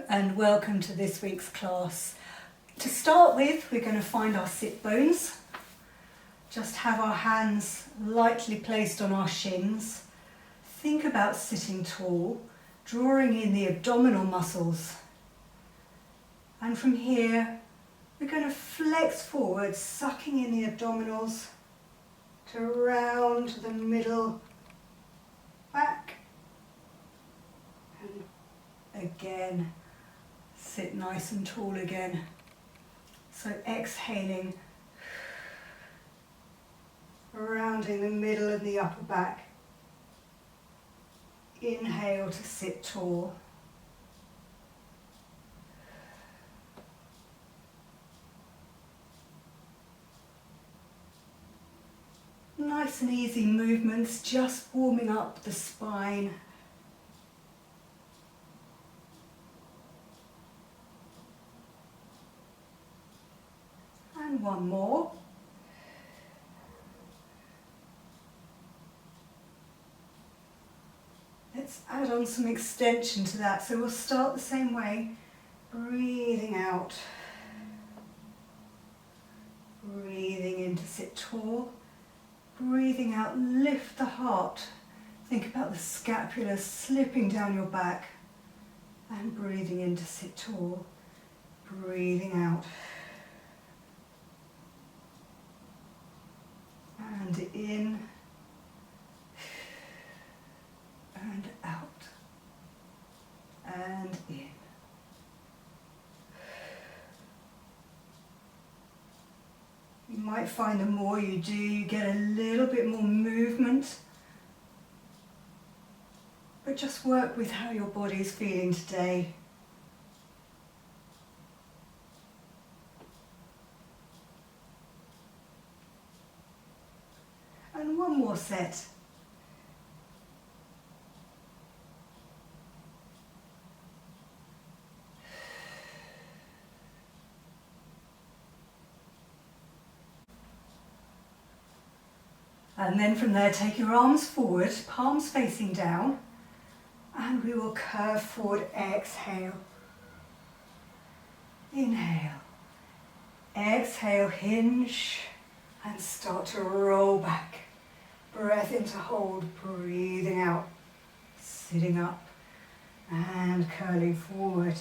and welcome to this week's class. To start with, we're going to find our sit bones. Just have our hands lightly placed on our shins. Think about sitting tall, drawing in the abdominal muscles. And from here, we're going to flex forward, sucking in the abdominals to round the middle back. And again, sit nice and tall again. So exhaling, rounding the middle and the upper back. Inhale to sit tall. Nice and easy movements, just warming up the spine. And one more. Let's add on some extension to that. So we'll start the same way, breathing out. Breathing in to sit tall. Breathing out, lift the heart. Think about the scapula slipping down your back. And breathing in to sit tall. Breathing out. And in. And out. And in. You might find the more you do, you get a little bit more movement. But just work with how your body is feeling today. And one more set. And then from there, take your arms forward, palms facing down, and we will curve forward, exhale. Inhale. Exhale, hinge, and start to roll back. Breath in to hold, breathing out, sitting up, and curling forward.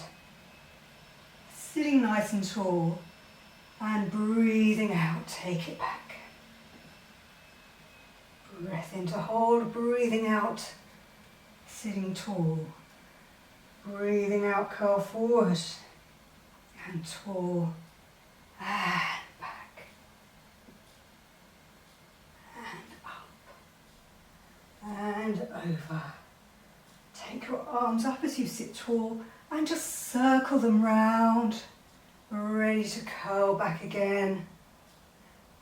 Sitting nice and tall, and breathing out, take it back. Breath in to hold, breathing out, sitting tall. Breathing out, curl forward, and tall, and back, and up, and over. Take your arms up as you sit tall, and just circle them round, ready to curl back again.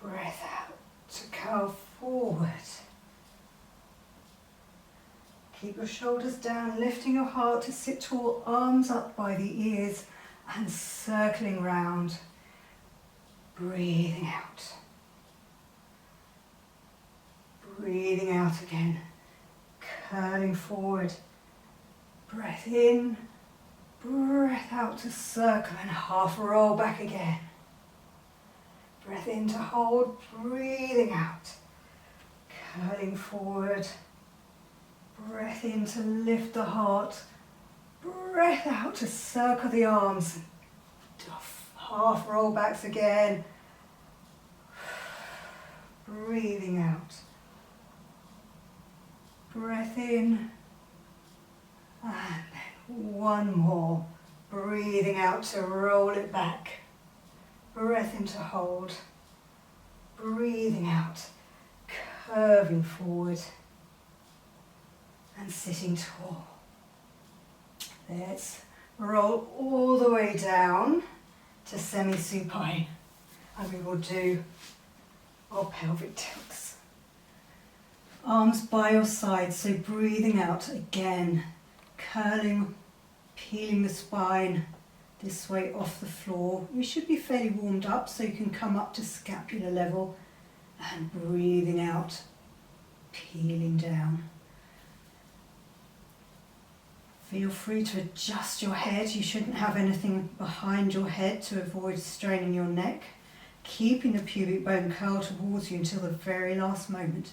Breath out to curl forward. Keep your shoulders down, lifting your heart to sit tall, arms up by the ears and circling round. Breathing out. Breathing out again. Curling forward. Breath in, breath out to circle and half roll back again. Breath in to hold, breathing out. Curling forward. Breath in to lift the heart. Breath out to circle the arms. Half roll backs again. Breathing out. Breath in. And then one more. Breathing out to roll it back. Breath in to hold. Breathing out. Curving forward. And sitting tall. Let's roll all the way down to semi-supine. And we will do our pelvic tilts. Arms by your side, so breathing out again. Curling, peeling the spine this way off the floor. You should be fairly warmed up, so you can come up to scapular level. And breathing out, peeling down. Feel free to adjust your head. You shouldn't have anything behind your head to avoid straining your neck. Keeping the pubic bone curl towards you until the very last moment.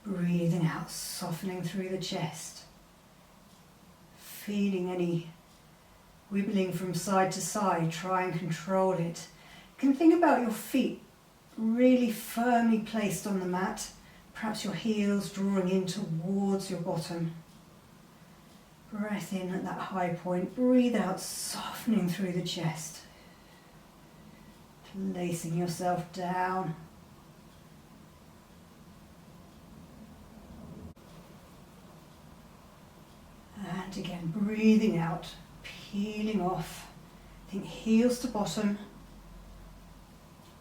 Breathing out, softening through the chest. Feeling any wibbling from side to side, try and control it. You can think about your feet really firmly placed on the mat, perhaps your heels drawing in towards your bottom. Breath in at that high point, breathe out, softening through the chest. Placing yourself down. And again, breathing out, peeling off. Think heels to bottom.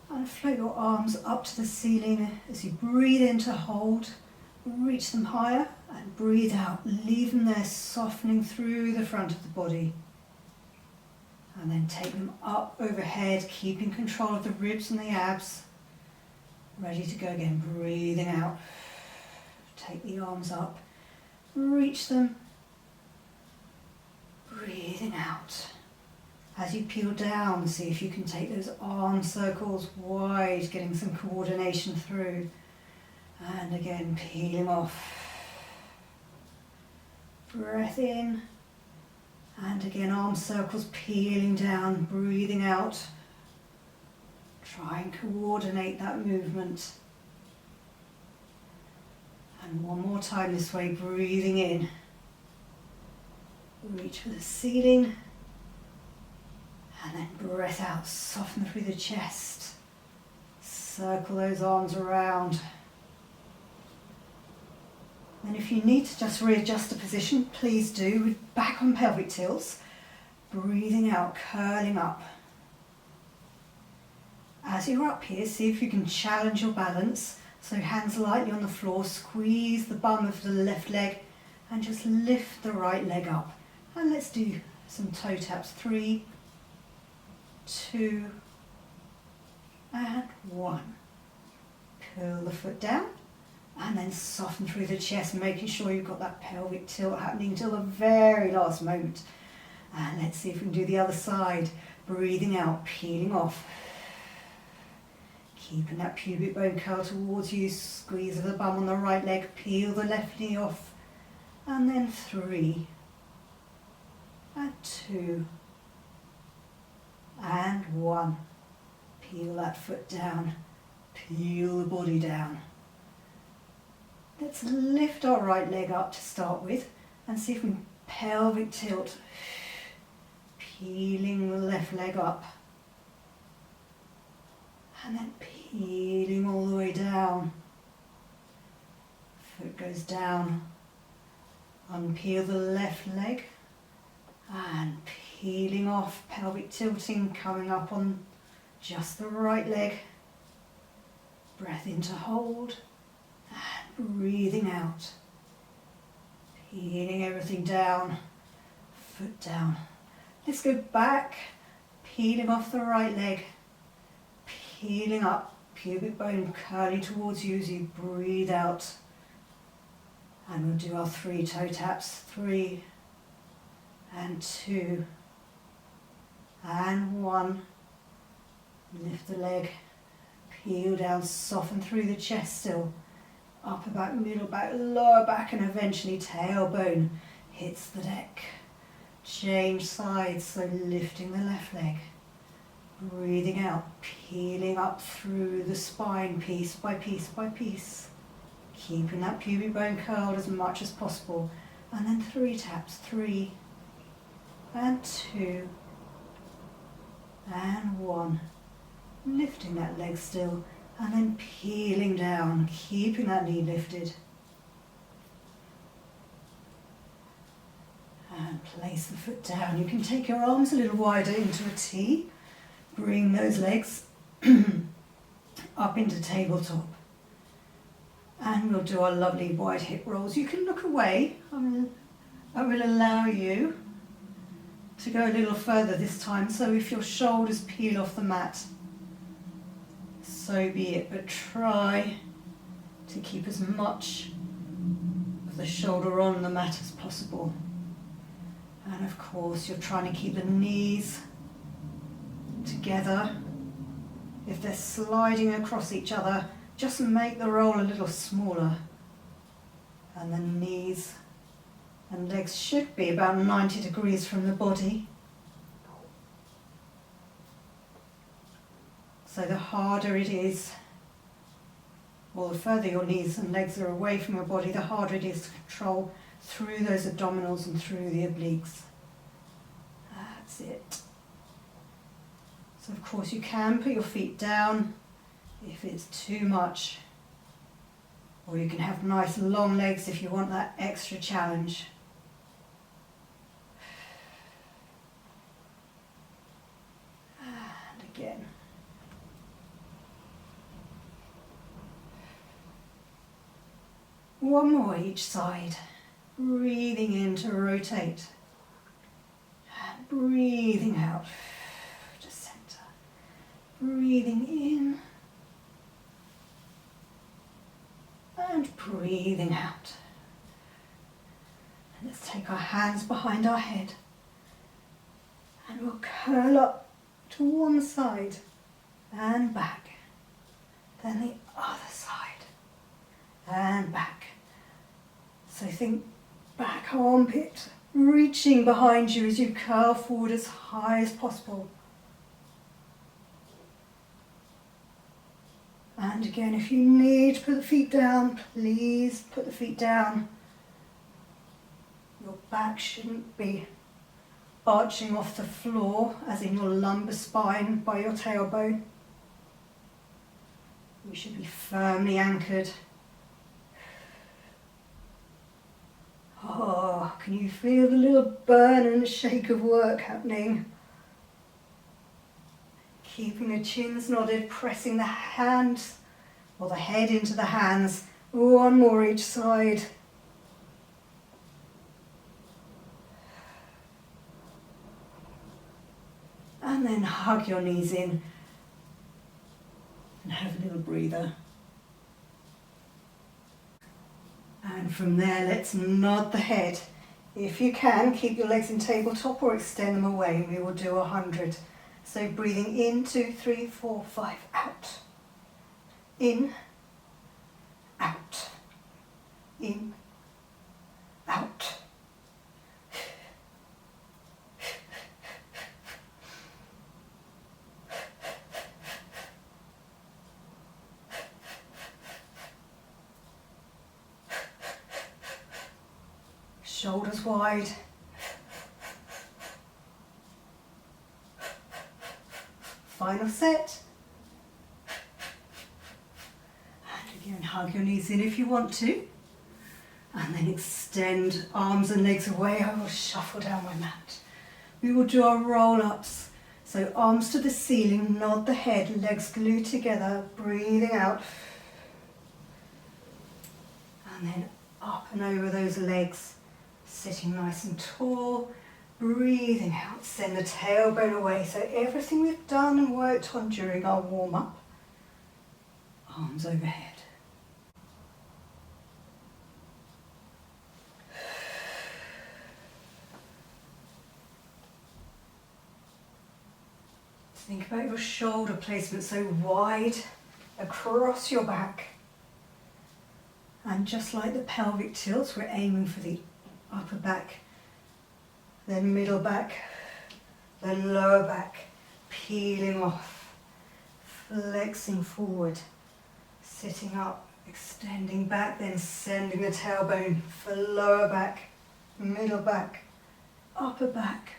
And float your arms up to the ceiling as you breathe in to hold. Reach them higher and breathe out. Leave them there, softening through the front of the body. And then take them up overhead, keeping control of the ribs and the abs. Ready to go again, breathing out. Take the arms up, reach them. Breathing out. As you peel down, see if you can take those arm circles wide, getting some coordination through. And again, peeling off. Breath in. And again, arm circles peeling down, breathing out. Try and coordinate that movement. And one more time this way, breathing in. Reach for the ceiling. And then breath out, soften through the chest. Circle those arms around. And if you need to just readjust the position, please do. Back on pelvic tilts. Breathing out, curling up. As you're up here, see if you can challenge your balance. So hands lightly on the floor, squeeze the bum of the left leg and just lift the right leg up. And let's do some toe taps. 3, 2, and 1. Pull the foot down. And then soften through the chest, making sure you've got that pelvic tilt happening until the very last moment. And let's see if we can do the other side. Breathing out, peeling off. Keeping that pubic bone curl towards you. Squeeze of the bum on the right leg, peel the left knee off. And then 3, and 2, and 1. Peel that foot down, peel the body down. Let's lift our right leg up to start with and see if we can pelvic tilt, peeling the left leg up and then peeling all the way down. Foot goes down, unpeel the left leg and peeling off, pelvic tilting, coming up on just the right leg. Breath in to hold. Breathing out, peeling everything down, foot down. Let's go back, peeling off the right leg, peeling up, pubic bone curling towards you as you breathe out. And we'll do our 3 toe taps. 3, and 2, and 1. Lift the leg, peel down, soften through the chest still. Upper back, middle back, lower back, and eventually tailbone hits the deck. Change sides, so lifting the left leg. Breathing out, peeling up through the spine piece by piece by piece. Keeping that pubic bone curled as much as possible. And then 3 taps. 3, and 2, and 1. Lifting that leg still. And then peeling down, keeping that knee lifted. And place the foot down. You can take your arms a little wider into a T. Bring those legs up into tabletop. And we'll do our lovely wide hip rolls. You can look away. I will allow you to go a little further this time. So if your shoulders peel off the mat, so be it, but try to keep as much of the shoulder on the mat as possible. And of course, you're trying to keep the knees together. If they're sliding across each other, just make the roll a little smaller. And the knees and legs should be about 90 degrees from the body. So the harder it is, or the further your knees and legs are away from your body, the harder it is to control through those abdominals and through the obliques. That's it. So of course you can put your feet down if it's too much, or you can have nice long legs if you want that extra challenge. And again. One more each side. Breathing in to rotate. And breathing out to center. Breathing in. And breathing out. And let's take our hands behind our head. And we'll curl up to one side and back. Then the other side and back. So think back armpit reaching behind you as you curl forward as high as possible. And again, if you need to put the feet down, please put the feet down. Your back shouldn't be arching off the floor, as in your lumbar spine by your tailbone. You should be firmly anchored. Oh, can you feel the little burn and shake of work happening? Keeping the chins nodded, pressing the hands or the head into the hands. One more each side. And then hug your knees in and have a little breather. And from there, let's nod the head. If you can, keep your legs in tabletop or extend them away. We will do 100. So breathing in, 2, 3, 4, 5, out. In, out. In, out. Shoulders wide. Final set. And again, hug your knees in if you want to. And then extend arms and legs away. I will shuffle down my mat. We will do our roll-ups. So arms to the ceiling, nod the head, legs glued together, breathing out. And then up and over those legs. Sitting nice and tall, breathing out, send the tailbone away. So everything we've done and worked on during our warm-up, arms overhead. Think about your shoulder placement so wide across your back. And just like the pelvic tilts, we're aiming for the upper back, then middle back, then lower back, peeling off, flexing forward, sitting up, extending back, then sending the tailbone for lower back, middle back, upper back.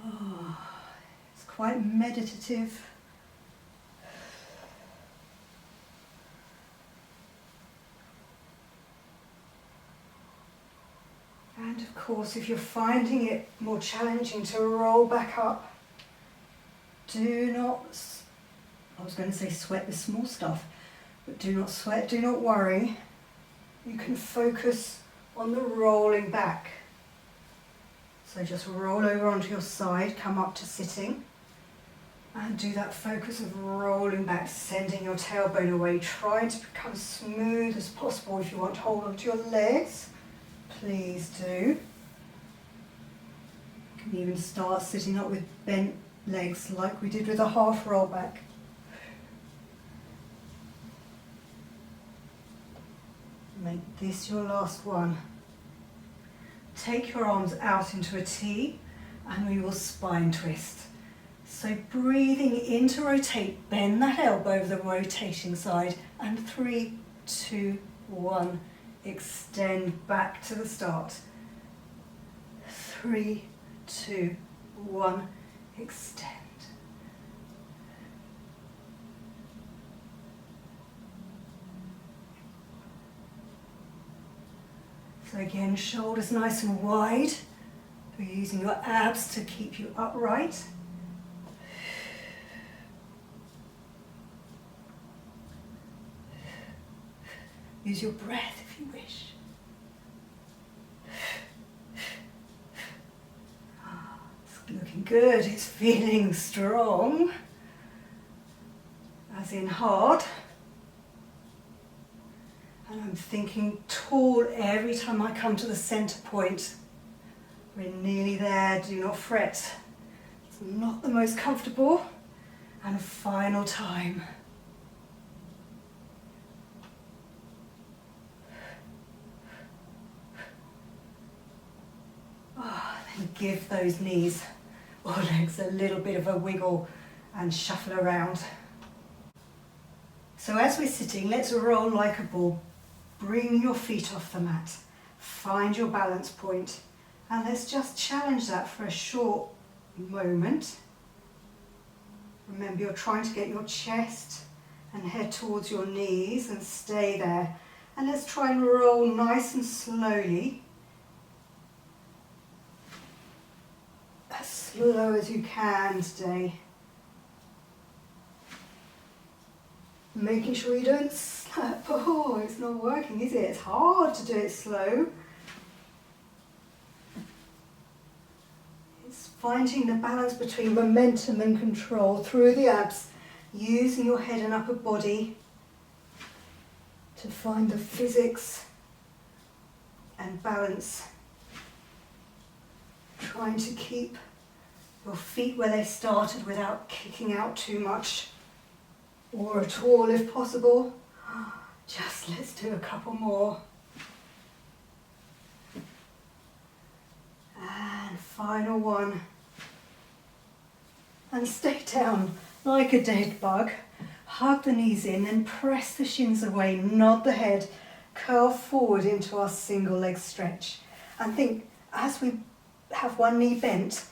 Oh, it's quite meditative. And of course, if you're finding it more challenging to roll back up, do not, I was going to say sweat the small stuff, but do not sweat, do not worry. You can focus on the rolling back. So just roll over onto your side, come up to sitting, and do that focus of rolling back, sending your tailbone away, trying to become smooth as possible. If you want to hold onto your legs, please do. You can even start sitting up with bent legs like we did with a half roll back. Make this your last one. Take your arms out into a T and we will spine twist. So breathing in to rotate, bend that elbow over the rotating side, and 3, 2, 1, extend back to the start. 3, 2, 1, extend. So again, shoulders nice and wide. You're using your abs to keep you upright. Use your breath if you wish. It's looking good, it's feeling strong, as in hard. And I'm thinking tall every time I come to the center point. We're nearly there, do not fret. It's not the most comfortable. And final time. Then give those knees or legs a little bit of a wiggle and shuffle around. So as we're sitting, let's roll like a ball. Bring your feet off the mat. Find your balance point. And let's just challenge that for a short moment. Remember, you're trying to get your chest and head towards your knees and stay there. And let's try and roll nice and slowly. As slow as you can today. Making sure you don't slap. Oh, it's not working, is it? It's hard to do it slow. It's finding the balance between momentum and control through the abs, using your head and upper body to find the physics and balance. Trying to keep your feet where they started without kicking out too much. Or at all if possible. Just let's do a couple more. And final one. And stay down like a dead bug. Hug the knees in and press the shins away, nod the head, curl forward into our single leg stretch. And think as we have one knee bent,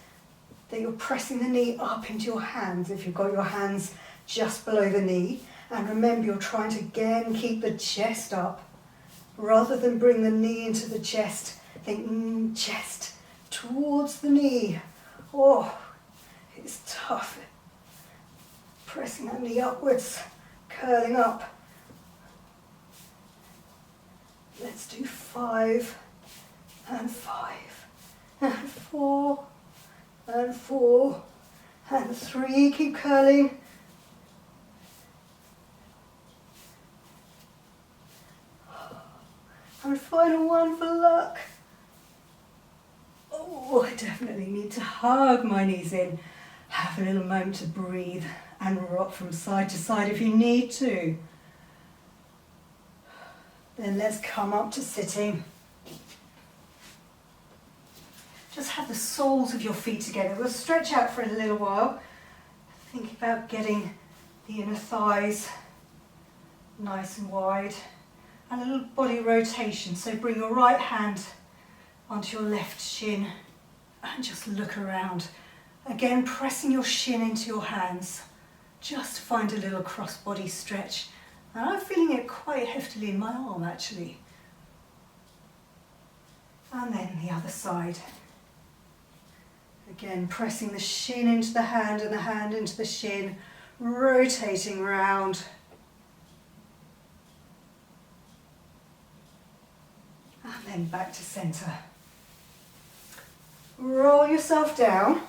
that you're pressing the knee up into your hands if you've got your hands just below the knee. And remember, you're trying to again keep the chest up. Rather than bring the knee into the chest, think chest towards the knee. Oh, it's tough. Pressing that knee upwards, curling up. Let's do 5 and 5 and 4 and 4 and 3. Keep curling. And final one for luck. Oh, I definitely need to hug my knees in. Have a little moment to breathe and rock from side to side if you need to. Then let's come up to sitting. Just have the soles of your feet together. We'll stretch out for a little while. Think about getting the inner thighs nice and wide. And a little body rotation. So bring your right hand onto your left shin and just look around. Again, pressing your shin into your hands. Just to find a little cross-body stretch. And I'm feeling it quite heftily in my arm actually. And then the other side. Again, pressing the shin into the hand and the hand into the shin, rotating round. And then back to centre. Roll yourself down.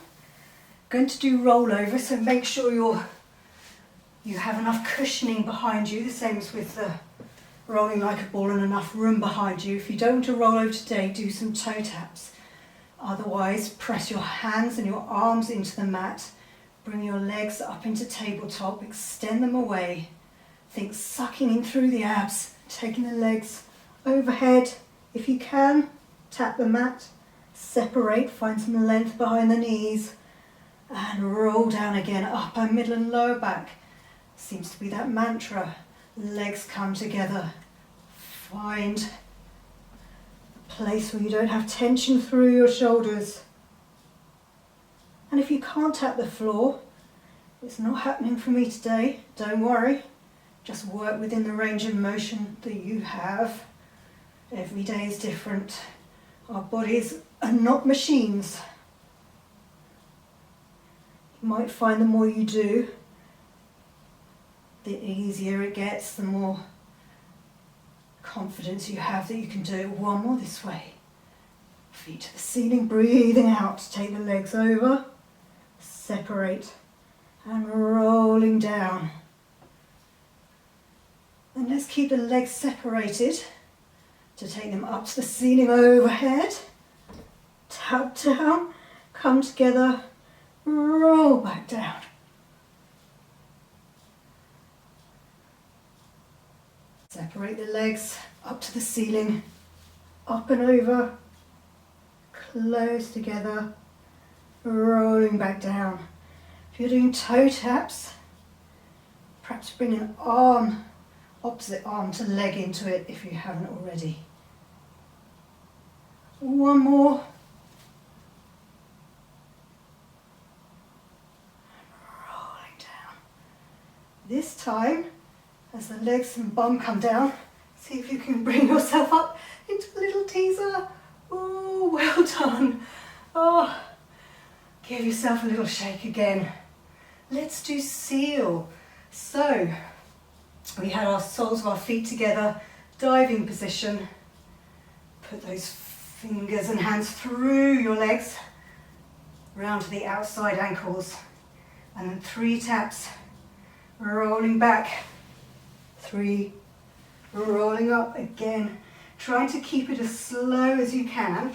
Going to do rollover, so make sure you have enough cushioning behind you, the same as with the rolling like a ball, and enough room behind you. If you don't want to roll over today, do some toe taps. Otherwise, press your hands and your arms into the mat. Bring your legs up into tabletop, extend them away. Think sucking in through the abs, taking the legs overhead. If you can, tap the mat, separate, find some length behind the knees, and roll down again, upper, middle and lower back. Seems to be that mantra. Legs come together. Find a place where you don't have tension through your shoulders. And if you can't tap the floor, it's not happening for me today, don't worry. Just work within the range of motion that you have. Every day is different. Our bodies are not machines. You might find the more you do, the easier it gets, the more confidence you have that you can do it. One more this way. Feet to the ceiling, breathing out. Take the legs over, separate, and rolling down. And let's keep the legs separated to take them up to the ceiling overhead. Tap down, come together, roll back down. Separate the legs up to the ceiling, up and over, close together, rolling back down. If you're doing toe taps, perhaps bring an arm, opposite arm to leg into it if you haven't already. One more. Rolling down. This time, as the legs and bum come down, see if you can bring yourself up into a little teaser. Oh, well done. Oh, give yourself a little shake again. Let's do seal. So, we had our soles of our feet together, diving position. Put those fingers and hands through your legs, round to the outside ankles. And then 3 taps, rolling back. 3, rolling up again. Trying to keep it as slow as you can.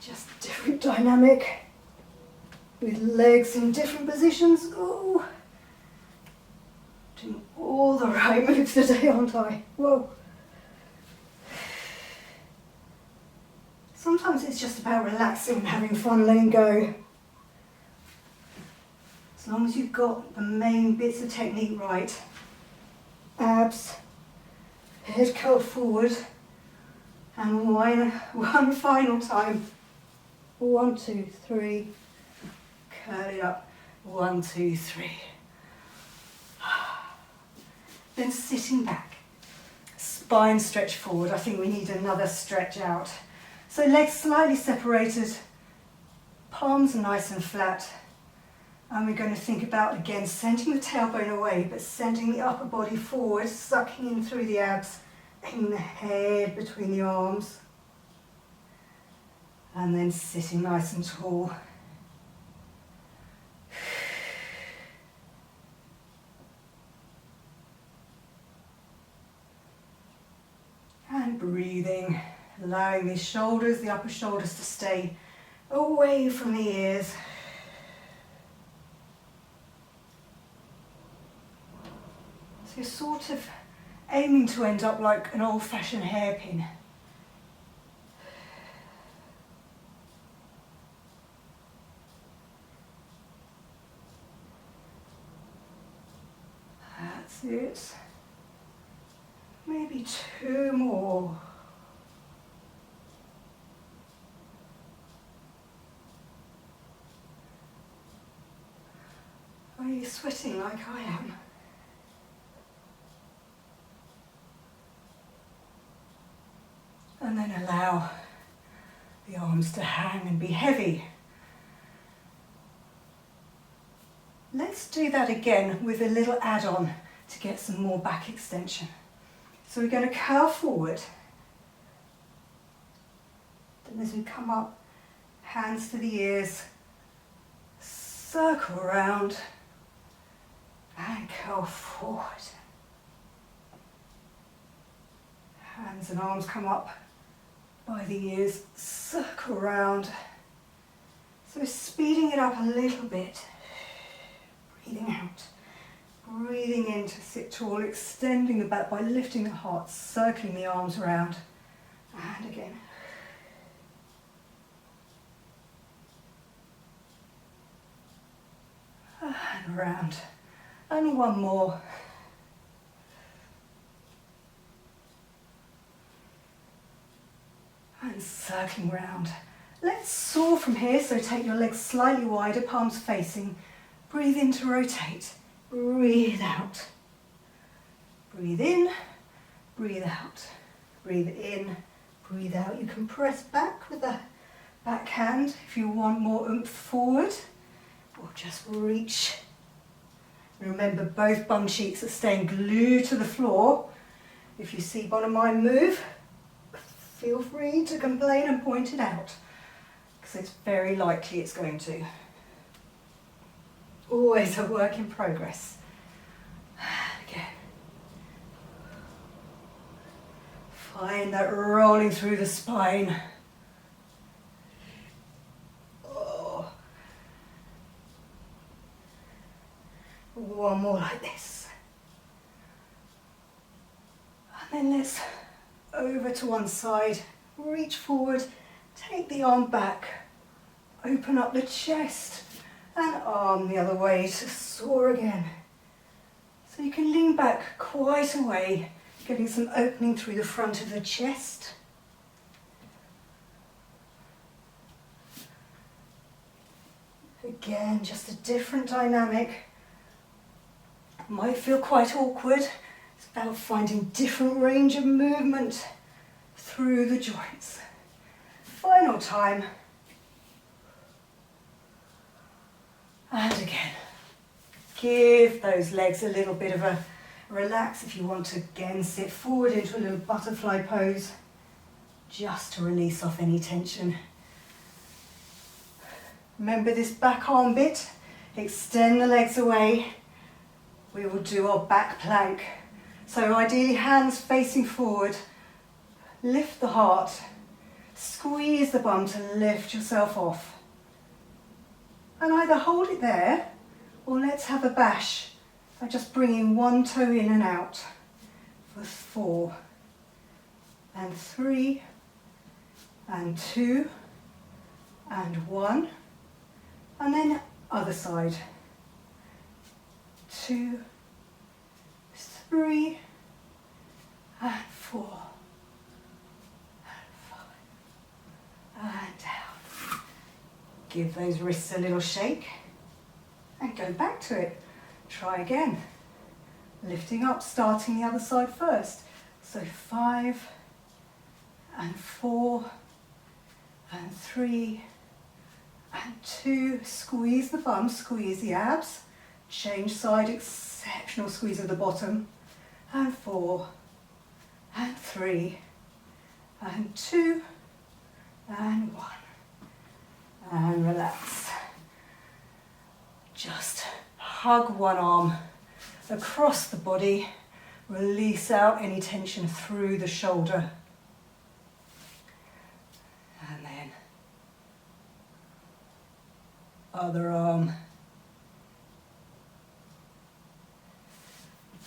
Just different dynamic with legs in different positions. Ooh. Doing all the right moves today, aren't I? Whoa. Sometimes it's just about relaxing and having fun, letting go. As long as you've got the main bits of technique right. Abs, head curled forward, and one final time. 1, 2, 3, curl it up. 1, 2, 3. Then sitting back, spine stretch forward. I think we need another stretch out. So legs slightly separated, palms are nice and flat. And we're going to think about, again, sending the tailbone away, but sending the upper body forward, sucking in through the abs, bringing the head between the arms. And then sitting nice and tall. And breathing, allowing the shoulders, the upper shoulders to stay away from the ears. So you're sort of aiming to end up like an old-fashioned hairpin. That's it. Maybe 2 more. Are you sweating like I am? And then allow the arms to hang and be heavy. Let's do that again with a little add-on to get some more back extension. So we're going to curl forward. Then as we come up, hands to the ears, circle around and curl forward. Hands and arms come up by the ears, circle round. So speeding it up a little bit. Breathing out. Breathing in to sit tall, extending the back by lifting the heart, circling the arms around. And again. And round. And one more. And circling round. Let's soar from here, so take your legs slightly wider, palms facing. Breathe in to rotate. Breathe out. Breathe in, breathe out. Breathe in, breathe out. You can press back with the back hand if you want more oomph forward, or just reach. Remember, both bum cheeks are staying glued to the floor. If you see bottom line move, feel free to complain and point it out, because it's very likely it's going to. Always a work in progress. Again. Find that rolling through the spine. Oh. One more like this. And then let's over to one side, reach forward, take the arm back, open up the chest, and arm the other way to soar again. So you can lean back quite a way, getting some opening through the front of the chest. Again, just a different dynamic. Might feel quite awkward. It's about finding different range of movement through the joints. Final time. And again. Give those legs a little bit of a relax. If you want to again sit forward into a little butterfly pose, just to release off any tension. Remember this back arm bit. Extend the legs away. We will do our back plank. So ideally hands facing forward, lift the heart, squeeze the bum to lift yourself off. And either hold it there, or let's have a bash by just bringing one toe in and out for 4, and 3, and 2, and 1, and then other side. 2, 3, and 4, and 5, and down. Give those wrists a little shake and go back to it. Try again. Lifting up, starting the other side first. So 5, and 4, and 3, and 2. Squeeze the bum, squeeze the abs. Change side, exceptional squeeze of the bottom. And 4, and 3, and 2, and 1. And relax. Just hug one arm across the body. Release out any tension through the shoulder. And then other arm.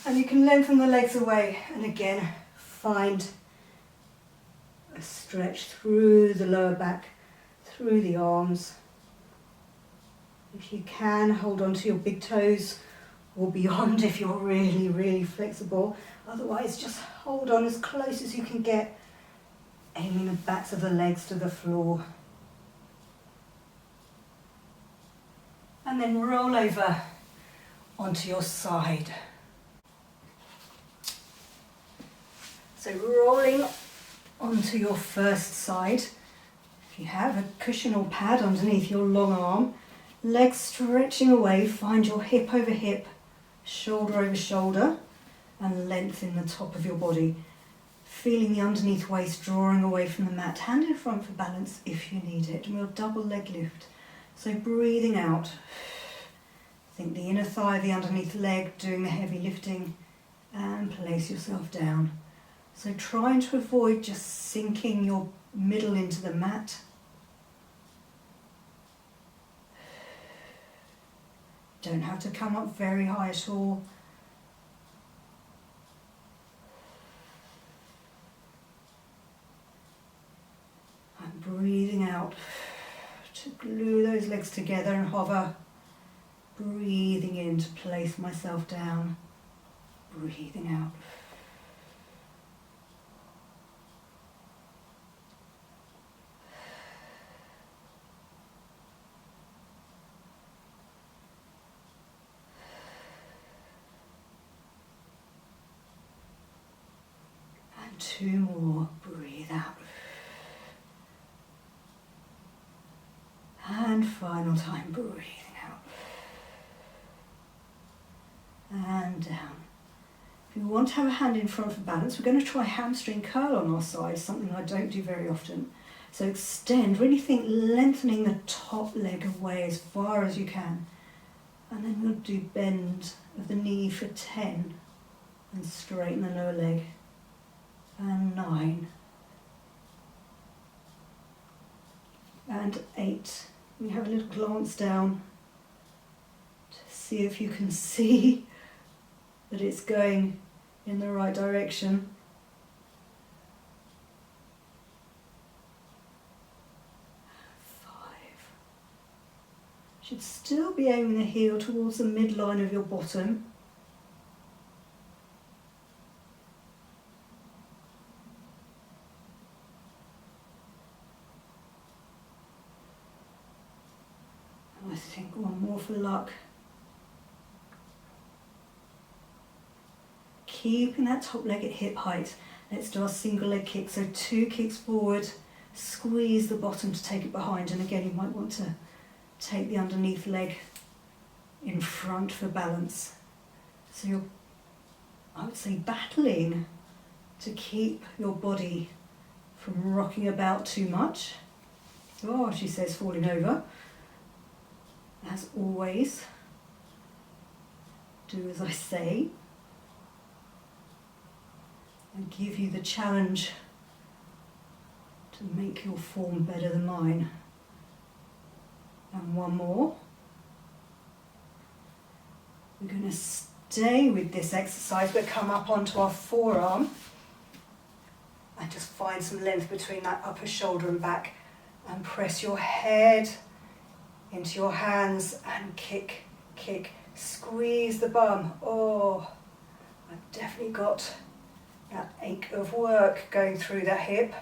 And you can lengthen the legs away and again find a stretch through the lower back, through the arms. If you can, hold on to your big toes or beyond if you're really, really flexible. Otherwise, just hold on as close as you can get, aiming the backs of the legs to the floor. And then roll over onto your side. So rolling onto your first side. If you have a cushion or pad underneath your long arm, legs stretching away, find your hip over hip, shoulder over shoulder, and lengthen the top of your body. Feeling the underneath waist drawing away from the mat, hand in front for balance if you need it. And we'll double leg lift. So breathing out. Think the inner thigh, the underneath leg doing the heavy lifting, and place yourself down. So trying to avoid just sinking your middle into the mat. Don't have to come up very high at all. And breathing out to glue those legs together and hover. Breathing in to place myself down. Breathing out. And 2 more. Breathe out. And final time. Breathing out. And down. If you want to have a hand in front for balance, we're going to try hamstring curl on our side, something I don't do very often. So extend, really think lengthening the top leg away as far as you can. And then we'll do bend of the knee for 10 and straighten the lower leg. And 9. And 8. We have a little glance down to see if you can see that it's going in the right direction. 5. Should still be aiming the heel towards the midline of your bottom. 1 more for luck. Keeping that top leg at hip height. Let's do our single leg kick. So 2 kicks forward, squeeze the bottom to take it behind. And again, you might want to take the underneath leg in front for balance. So you're, I would say, battling to keep your body from rocking about too much. Oh, she says, falling over. As always, do as I say. And give you the challenge to make your form better than mine. And 1 more. We're going to stay with this exercise, but come up onto our forearm and just find some length between that upper shoulder and back, and press your head into your hands and kick, kick. Squeeze the bum. Oh, I've definitely got that ache of work going through the hip.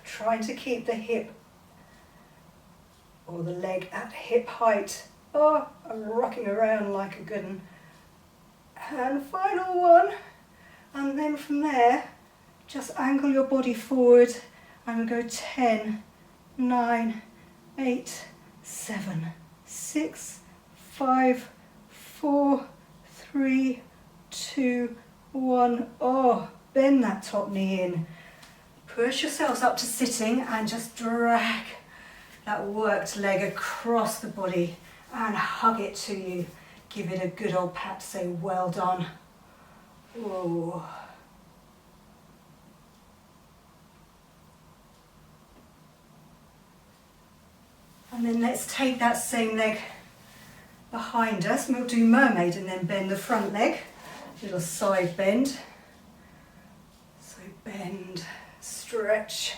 Trying to keep the hip or the leg at hip height. Oh, I'm rocking around like a good one. And final one. And then from there, just angle your body forward and we'll go 10, 9, 8, 7, 6, 5, 4, 3, 2, 1. Oh, bend that top knee in. Push yourselves up to sitting and just drag that worked leg across the body and hug it to you. Give it a good old pat to say well done. Whoa. And then let's take that same leg behind us. We'll do mermaid and then bend the front leg. Little side bend. So bend, stretch.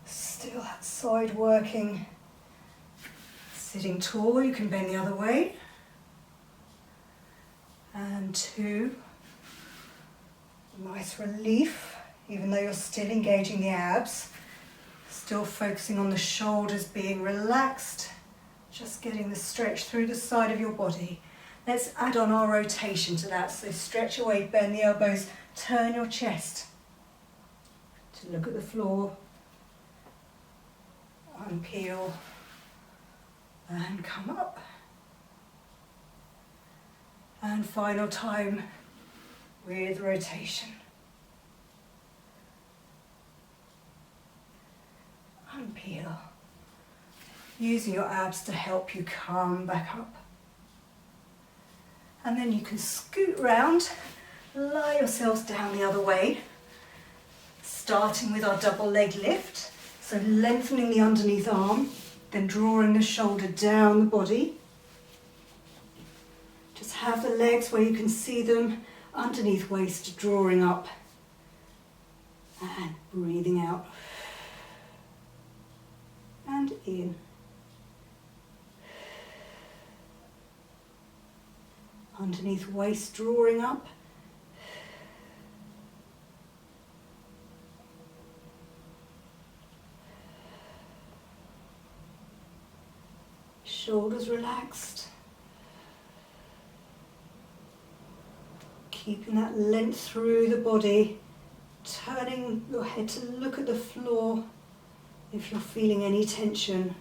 Still that side working. Sitting tall, you can bend the other way. And 2. Nice relief, even though you're still engaging the abs. Still focusing on the shoulders being relaxed. Just getting the stretch through the side of your body. Let's add on our rotation to that. So stretch away, bend the elbows, turn your chest to look at the floor. Unpeel and come up. And final time with rotation. Unpeel. using your abs to help you come back up. And then you can scoot round, lie yourselves down the other way, starting with our double leg lift. So lengthening the underneath arm, then drawing the shoulder down the body. Just have the legs where you can see them underneath waist, drawing up and breathing out and in. Underneath waist, drawing up. Shoulders relaxed. Keeping that length through the body. Turning your head to look at the floor if you're feeling any tension.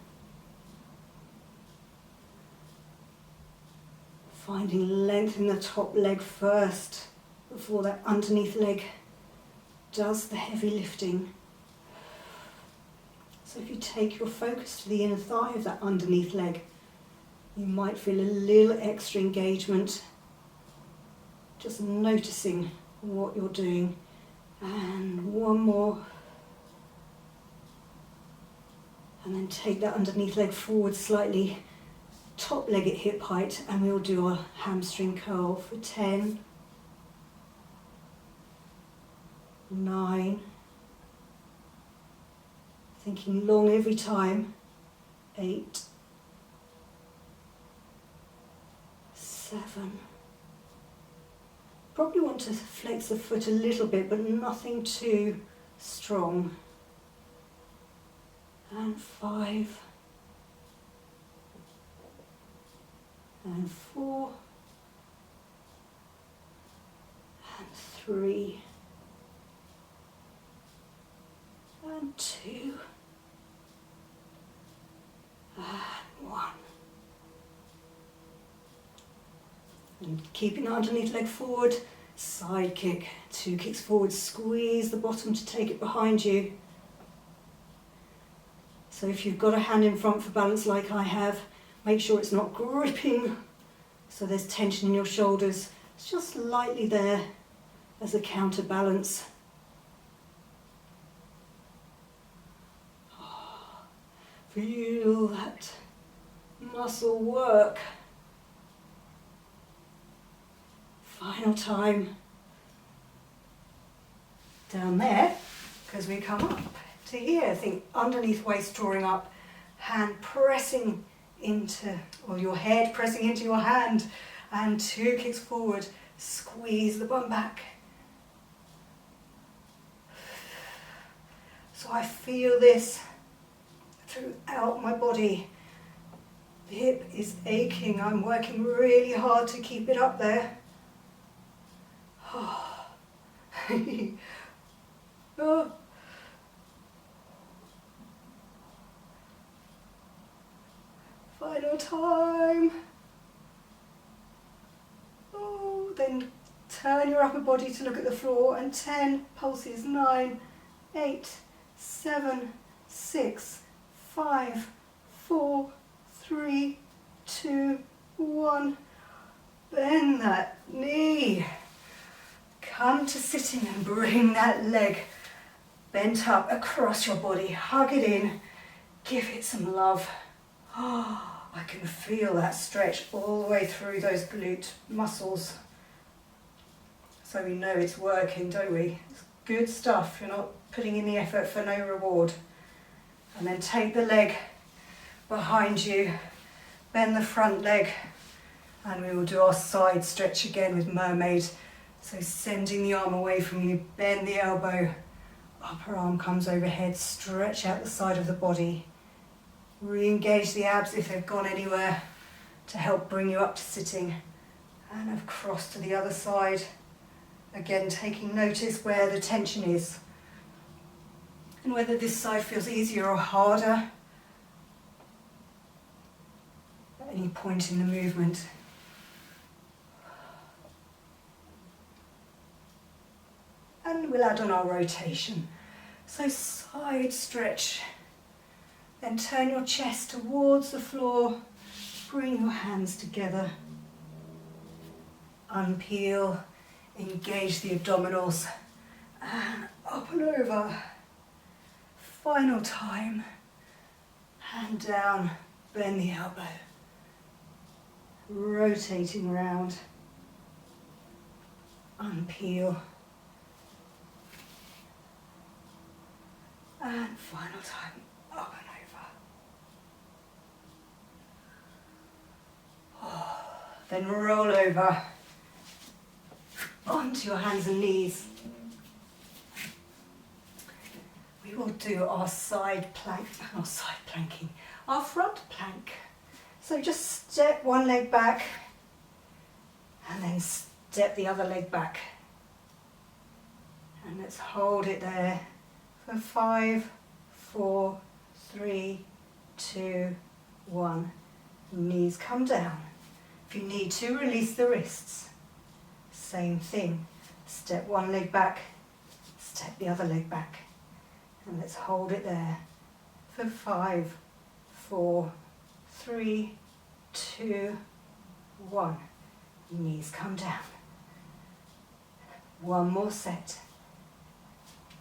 Finding length in the top leg first before that underneath leg does the heavy lifting. So if you take your focus to the inner thigh of that underneath leg, you might feel a little extra engagement. Just noticing what you're doing. And one more. And then take that underneath leg forward slightly, top leg at hip height, and we'll do our hamstring curl for 10, 9, thinking long every time, 8, 7. Probably want to flex the foot a little bit, but nothing too strong. And 5, and 4, and 3, and 2, and 1. And keeping the underneath leg forward, side kick, 2 kicks forward, squeeze the bottom to take it behind you. So if you've got a hand in front for balance like I have, make sure it's not gripping, so there's tension in your shoulders. It's just lightly there as a counterbalance. Feel that muscle work. Final time down there, because we come up to here. Think underneath waist, drawing up, hand pressing into, or your head pressing into your hand, and 2 kicks forward, squeeze the bum back. So I feel this throughout my body. The hip is aching. I'm working really hard to keep it up there. Oh. Final time. Oh, then turn your upper body to look at the floor, and 10 pulses. 9, 8, 7, 6, 5, 4, 3, 2, 1. Bend that knee. Come to sitting and bring that leg bent up across your body. Hug it in. Give it some love. Oh, I can feel that stretch all the way through those glute muscles. So we know it's working, don't we? It's good stuff. You're not putting in the effort for no reward. And then take the leg behind you. Bend the front leg. And we will do our side stretch again with mermaid. So sending the arm away from you, bend the elbow, upper arm comes overhead, stretch out the side of the body. Re-engage the abs if they've gone anywhere to help bring you up to sitting. And across to the other side. Again, taking notice where the tension is. And whether this side feels easier or harder at any point in the movement. And we'll add on our rotation. So side stretch Then turn your chest towards the floor. Bring your hands together. Unpeel. Engage the abdominals. And up and over. Final time. Hand down. Bend the elbow. Rotating round. Unpeel. And final time. Up and over. Oh, then roll over onto your hands and knees. We will do our side plank, our front plank. So just step one leg back and then step the other leg back. And let's hold it there for 5, 4, 3, 2, 1. Knees come down. If you need to, release the wrists. Same thing. Step one leg back, step the other leg back. And let's hold it there for 5, 4, 3, 2, 1. Knees come down. One more set.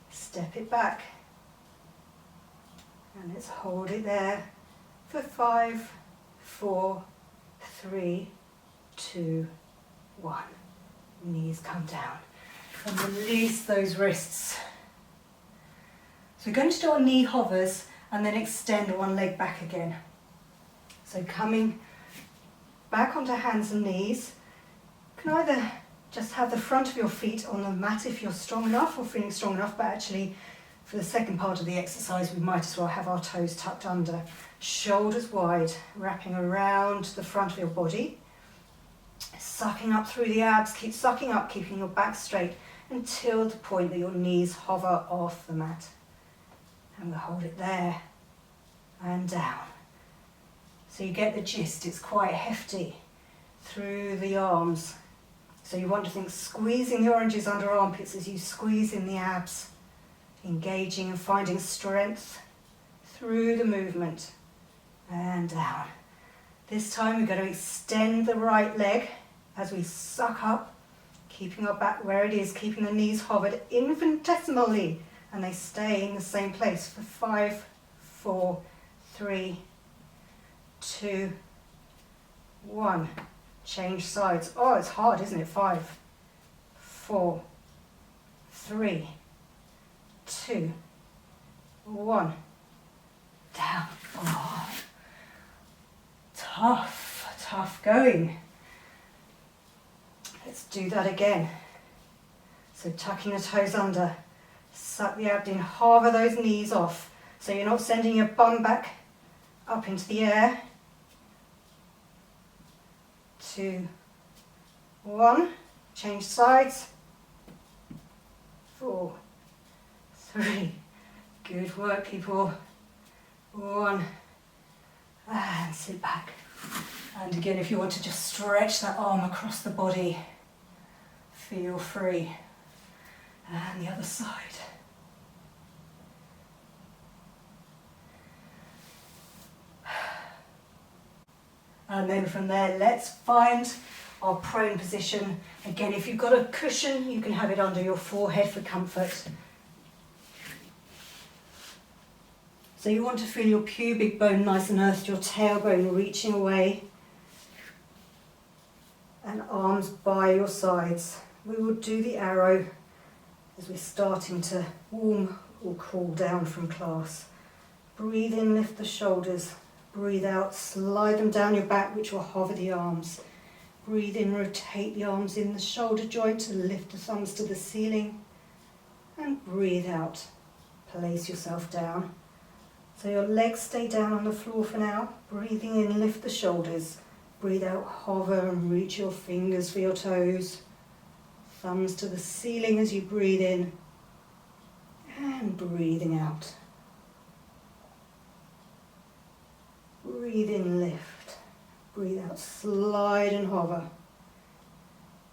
Step it back. And let's hold it there for 5, 4, 3, 2, 1. Knees come down. And release those wrists. So we're going to do our knee hovers and then extend one leg back again. So coming back onto hands and knees. You can either just have the front of your feet on the mat if you're strong enough or feeling strong enough, but actually for the second part of the exercise we might as well have our toes tucked under. Shoulders wide, wrapping around the front of your body. Sucking up through the abs, keep sucking up, keeping your back straight until the point that your knees hover off the mat. And we'll hold it there and down. So you get the gist, it's quite hefty through the arms. So you want to think squeezing the oranges under armpits as you squeeze in the abs, engaging and finding strength through the movement and down. This time we're going to extend the right leg as we suck up, keeping our back where it is, keeping the knees hovered infinitesimally, and they stay in the same place for 5, 4, 3, 2, 1. Change sides. Oh, it's hard, isn't it? 5, 4, 3, 2, 1. Down. Oh. Tough going. Let's do that again. So tucking the toes under, suck the abdomen, hover those knees off. So you're not sending your bum back up into the air. 2, 1. Change sides. 4, 3. Good work, people. 1. And sit back. And again, if you want to just stretch that arm across the body, feel free. And the other side. And then from there, let's find our prone position. Again, if you've got a cushion, you can have it under your forehead for comfort. So you want to feel your pubic bone nice and earthed, your tailbone reaching away, and arms by your sides. We will do the arrow as we're starting to warm or cool down from class. Breathe in, lift the shoulders. Breathe out, slide them down your back, which will hover the arms. Breathe in, rotate the arms in the shoulder joint and lift the thumbs to the ceiling. And breathe out, place yourself down. So your legs stay down on the floor for now. Breathing in, lift the shoulders. Breathe out, hover and reach your fingers for your toes. Thumbs to the ceiling as you breathe in. And breathing out. Breathe in, lift. Breathe out, slide and hover.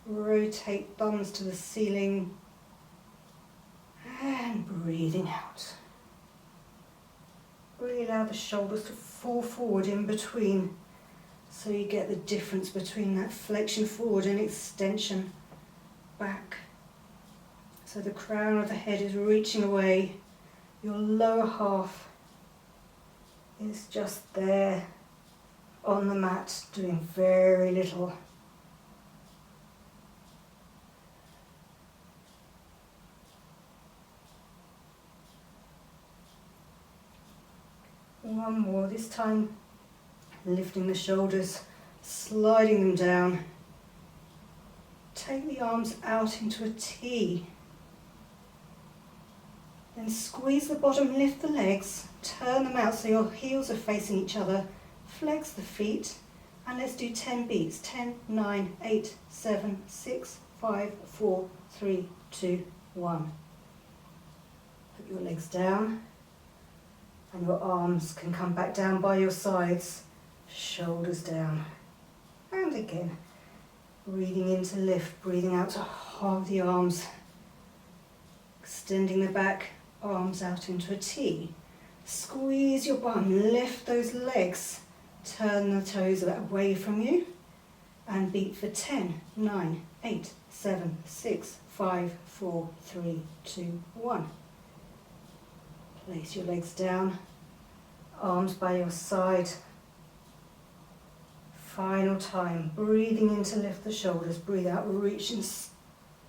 Rotate thumbs to the ceiling. And breathing out. Really allow the shoulders to fall forward in between, so you get the difference between that flexion forward and extension back. So the crown of the head is reaching away, your lower half is just there on the mat, doing very little. One more, this time lifting the shoulders, sliding them down. Take the arms out into a T. Then squeeze the bottom, lift the legs, turn them out so your heels are facing each other. Flex the feet, and let's do 10 beats. 10, 9, 8, 7, 6, 5, 4, 3, 2, 1. Put your legs down, and your arms can come back down by your sides, shoulders down. And again, breathing in to lift, breathing out to halve the arms, extending the back, arms out into a T. Squeeze your bum, lift those legs, turn the toes away from you, and beat for 10, 9, 8, 7, 6, 5, 4, 3, 2, 1. Place your legs down, arms by your side. Final time, breathing in to lift the shoulders, breathe out, reach and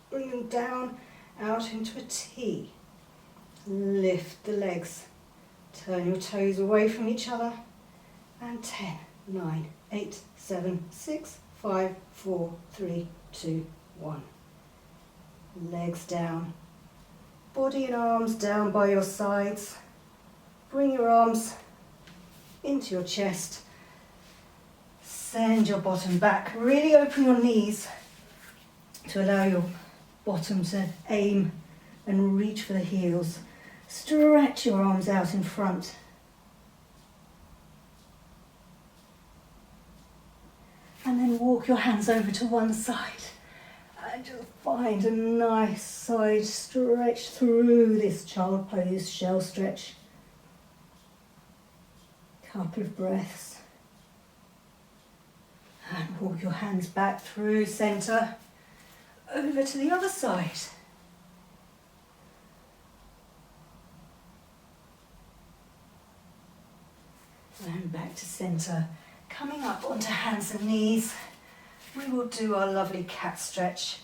bring them down, out into a T. Lift the legs, turn your toes away from each other, and 10, 9, 8, 7, 6, 5, 4, 3, 2, 1. Legs down, body and arms down by your sides. Bring your arms into your chest. Send your bottom back. Really open your knees to allow your bottom to aim and reach for the heels. Stretch your arms out in front. And then walk your hands over to one side. And just find a nice side stretch through this child pose, shell stretch. Couple of breaths. And walk your hands back through centre, over to the other side. And back to centre. Coming up onto hands and knees, we will do our lovely cat stretch.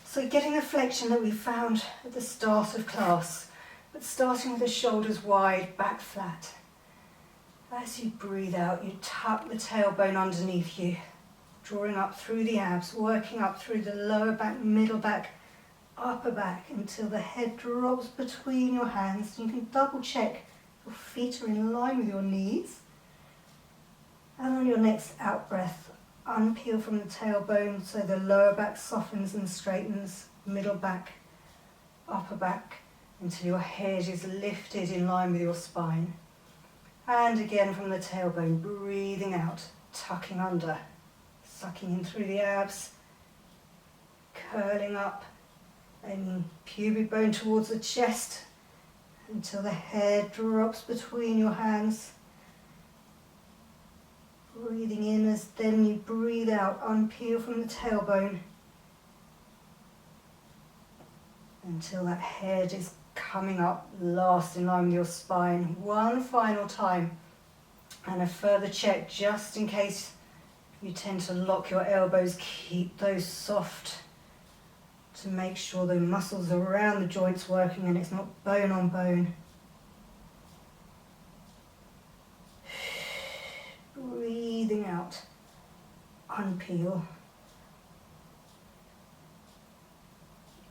So getting the flexion that we found at the start of class, but starting with the shoulders wide, back flat. As you breathe out, you tuck the tailbone underneath you, drawing up through the abs, working up through the lower back, middle back, upper back, until the head drops between your hands. You can double check your feet are in line with your knees. And on your next out breath, unpeel from the tailbone so the lower back softens and straightens, middle back, upper back, until your head is lifted in line with your spine. And again from the tailbone, breathing out, tucking under, sucking in through the abs, curling up, aiming pubic bone towards the chest until the head drops between your hands. Breathing in as then you breathe out, unpeel from the tailbone until that head is coming up last in line with your spine. One final time, and a further check just in case you tend to lock your elbows. Keep those soft to make sure the muscles around the joints working and it's not bone on bone. Breathing out, unpeel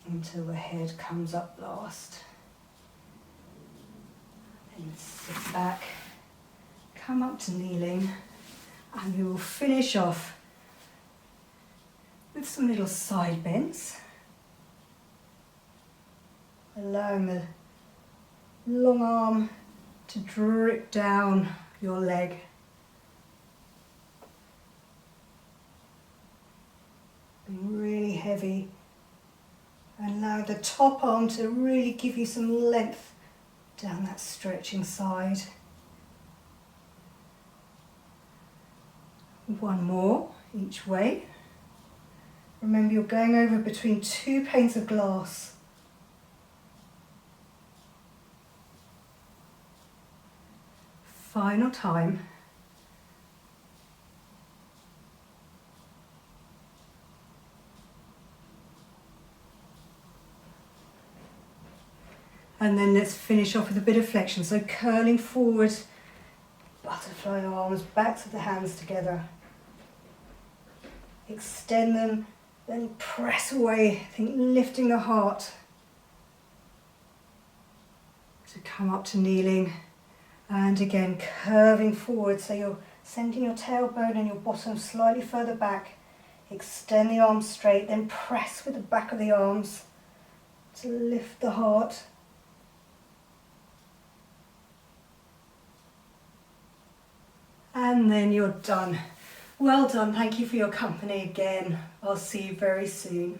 until the head comes up last. Then sit back, come up to kneeling, and we will finish off with some little side bends, allowing the long arm to drip down your leg. Being really heavy, and allow the top arm to really give you some length down that stretching side. One more each way. Remember, you're going over between two panes of glass. Final time. And then let's finish off with a bit of flexion. So curling forward, butterfly arms, backs of the hands together. Extend them, then press away, think lifting the heart. So come up to kneeling. And again, curving forward, so you're sending your tailbone and your bottom slightly further back. Extend the arms straight, then press with the back of the arms to lift the heart. And then you're done. Well done, thank you for your company again. I'll see you very soon.